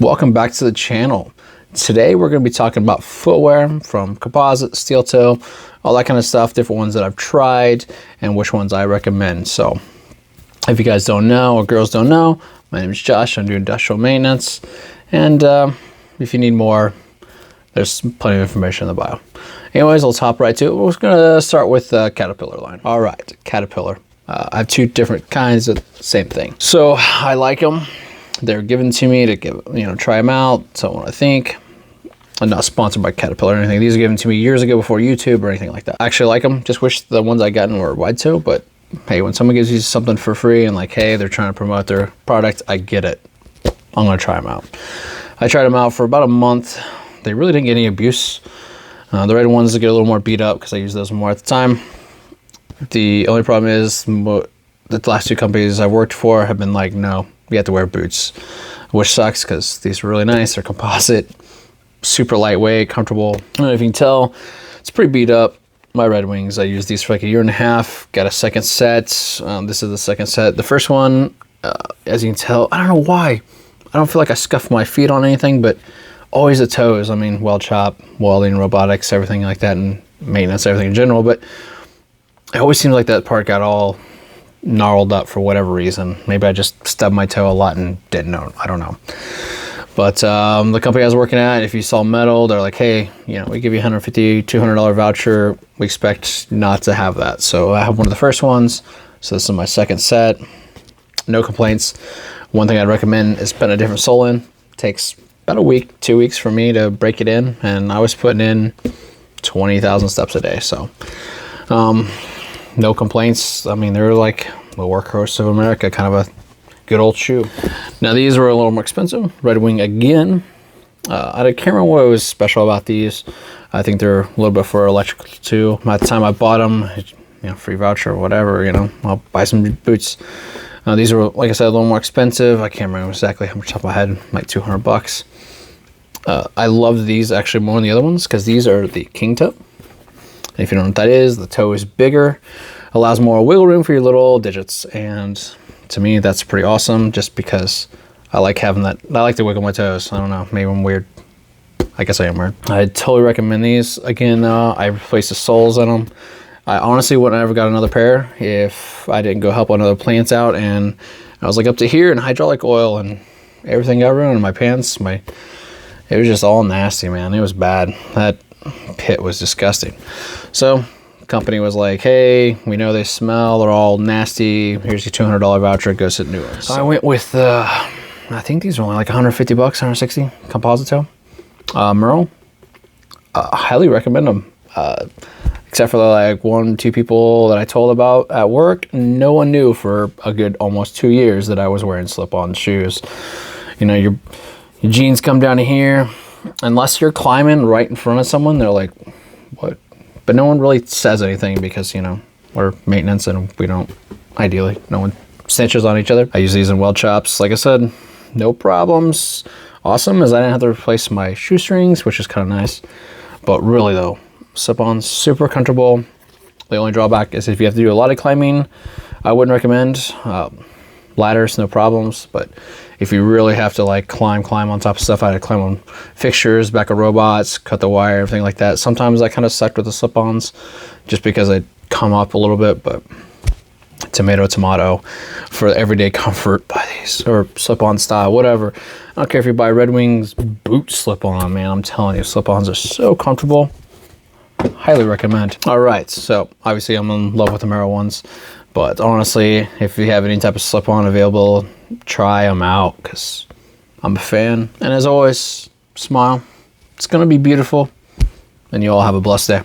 Welcome back to the channel. Today we're going to be talking about footwear from composite, steel toe, all that kind of stuff, different ones that I've tried and which ones I recommend. So if you guys don't know or girls don't know, my name is Josh. I'm doing industrial maintenance, and if you need more, there's plenty of information in the bio. Anyways, let's hop right to it. We're going to start with the Caterpillar line. All right, Caterpillar. I have two different kinds of same thing. So I like them. They're given to me to give, try them out. So what I think. I'm not sponsored by Caterpillar or anything. These are given to me years ago before YouTube or anything like that. I actually like them. Just wish the ones I gotten were wide toe, but hey, when someone gives you something for free and like, hey, they're trying to promote their product, I get it. I'm gonna try them out. I tried them out for about a month. They really didn't get any abuse. The red ones get a little more beat up because I used those more at the time. The only problem is the last two companies I worked for have been like, no, you have to wear boots, which sucks because these are really nice. They're composite, super lightweight, comfortable. I don't know if you can tell, it's pretty beat up. My Red Wings, I used these for like a year and a half. Got a second set. This is the second set. The first one, as you can tell, I don't know why. I don't feel like I scuffed my feet on anything, but always the toes. I mean, weld shop, welding, robotics, everything like that, and maintenance, everything in general. But it always seems like that part got all gnarled up for whatever reason. Maybe I just stubbed my toe a lot and didn't know. I don't know. But the company I was working at, if you saw metal, they're like, hey, we give you $150, $200 voucher. We expect not to have that. So I have one of the first ones. So this is my second set. No complaints. One thing I'd recommend is putting a different sole in. Takes about a week, 2 weeks for me to break it in. And I was putting in 20,000 steps a day. So no complaints. I mean, they're like the workhorse of America, kind of a good old shoe. Now these were a little more expensive. Red Wing again. I can't remember what was special about these. I think they're a little bit for electrical too. By the time I bought them, free voucher or whatever, I'll buy some boots. These were, like I said, a little more expensive. I can't remember exactly how much top of my head, like $200. I love these actually more than the other ones because these are the king toe. And if you don't know what that is, the toe is bigger, allows more wiggle room for your little digits, and to me, that's pretty awesome just because I like having that. I like to wiggle my toes. I don't know. Maybe I'm weird. I guess I am weird. I totally recommend these. Again, I replaced the soles on them. I honestly wouldn't have ever got another pair if I didn't go help another plant out. And I was like up to here in hydraulic oil and everything got ruined. My pants, it was just all nasty, man. It was bad. That pit was disgusting. So company was like, hey, we know they smell, they're all nasty, here's your $200 voucher, go sit new ones. So I went with I think these are only like $150, 160 composite toe. Merle, highly recommend them, except for like 1-2 people that I told about at work. No one knew for a good almost 2 years that I was wearing slip-on shoes. Your jeans come down to here, unless you're climbing right in front of someone, they're like, what? But no one really says anything because, we're maintenance and we don't, ideally, no one snitches on each other. I use these in weld shops. Like I said, no problems. Awesome is I didn't have to replace my shoestrings, which is kind of nice. But really though, slip-ons, super comfortable. The only drawback is if you have to do a lot of climbing, I wouldn't recommend. Ladders, no problems. But if you really have to like climb on top of stuff, I had to climb on fixtures, back of robots, cut the wire, everything like that. Sometimes I kind of sucked with the slip-ons just because they come up a little bit, but tomato, for everyday comfort, buy these, or slip-on style, whatever. I don't care if you buy Red Wings boot slip-on, man. I'm telling you, slip-ons are so comfortable. Highly recommend. All right, so obviously I'm in love with the Merrell ones. But honestly, if you have any type of slip-on available, try them out because I'm a fan. And as always, smile. It's going to be beautiful. And you all have a blessed day.